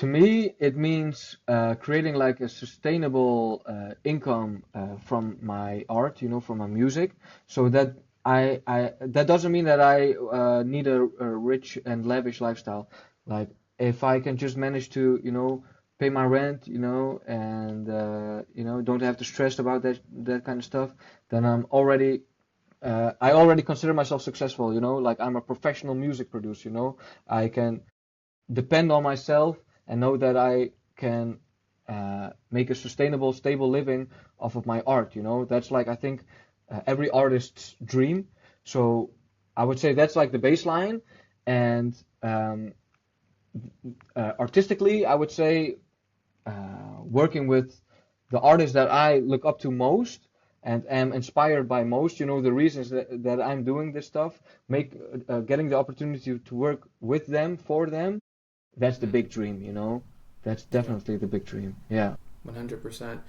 To me, it means creating like a sustainable income from my art, from my music, so that that doesn't mean that I need a rich and lavish lifestyle. Like if I can just manage to, pay my rent, and don't have to stress about that kind of stuff, then I already consider myself successful, like I'm a professional music producer, I can depend on myself and know that I can make a sustainable, stable living off of my art. That's like I think every artist's dream. So I would say that's like the baseline. And artistically, I would say working with the artists that I look up to most and am inspired by most, the reasons that I'm doing this stuff, getting the opportunity to work with them, for them, that's the Hmm. big dream. That's Yeah. definitely the big dream. Yeah. 100%.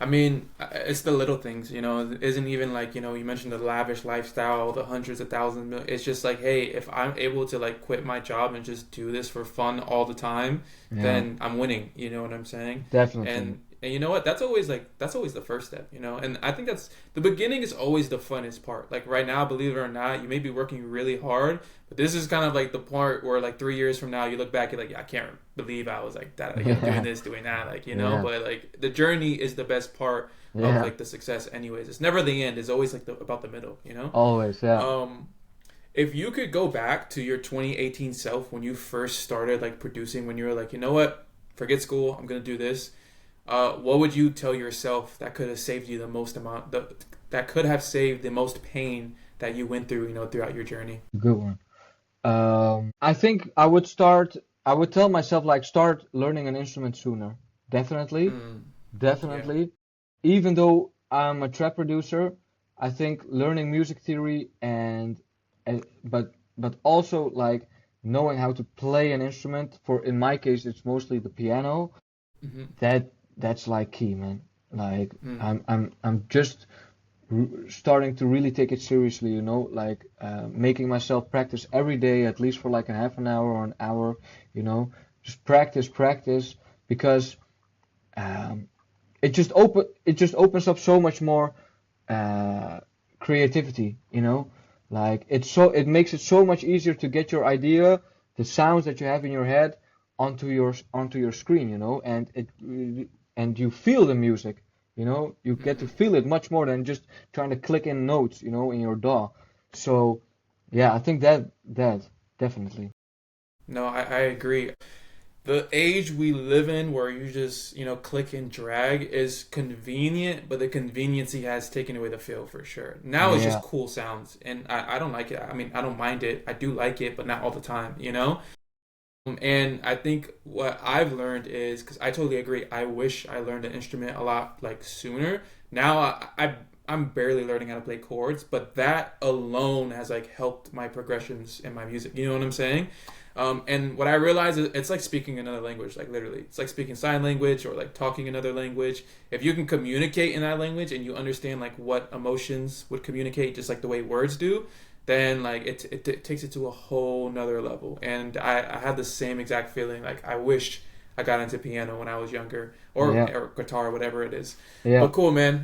I mean, it's the little things, It isn't even like, you mentioned the lavish lifestyle, the hundreds of thousands. It's just like, hey, if I'm able to like quit my job and just do this for fun all the time, Yeah. then I'm winning. You know what I'm saying? Definitely. And you know what? That's always the first step. And I think that's the beginning is always the funnest part. Like right now, believe it or not, you may be working really hard, but this is kind of like the part where like 3 years from now you look back, you're like, yeah, I can't believe I was like that, doing Yeah. this, doing that, Yeah. but like the journey is the best part of Yeah. like the success anyways. It's never the end, it's always like about the middle. Always. Yeah. Um if you could go back to your 2018 self when you first started like producing, when you were like, you know what, forget school, I'm gonna do this, what would you tell yourself that could have saved you the most that could have saved the most pain that you went through, throughout your journey? Good one. I think I would tell myself like start learning an instrument sooner. Definitely. Mm, yeah. Definitely. Even though I'm a trap producer, I think learning music theory but also like knowing how to play an instrument, for in my case it's mostly the piano. Mm-hmm. That's like key, man. Like Mm. I'm just starting to really take it seriously, like making myself practice every day at least for like a half an hour or an hour, you know, just practice because um, it just opens up so much more uh, creativity, like it makes it so much easier to get your idea, the sounds that you have in your head onto your screen, and you feel the music, you get to Mm-hmm. feel it much more than just trying to click in notes, in your DAW. So yeah, I think that definitely. No, I agree. The age we live in where you just, click and drag is convenient, but the conveniency has taken away the feel for sure. Now it's just Yeah, cool sounds, and I don't like it. I mean, I don't mind it. I do like it, but not all the time. And I think what I've learned is, because I totally agree, I wish I learned an instrument a lot like sooner. Now I'm barely learning how to play chords, but that alone has like helped my progressions in my music. You know what I'm saying? And what I realize is it's like speaking another language, like literally. It's like speaking sign language or like talking another language. If you can communicate in that language and you understand like what emotions would communicate just like the way words do, then like it takes it to a whole nother level. And I had the same exact feeling. Like I wished I got into piano when I was younger, or yeah, or guitar, whatever it is. yeah. But cool, man.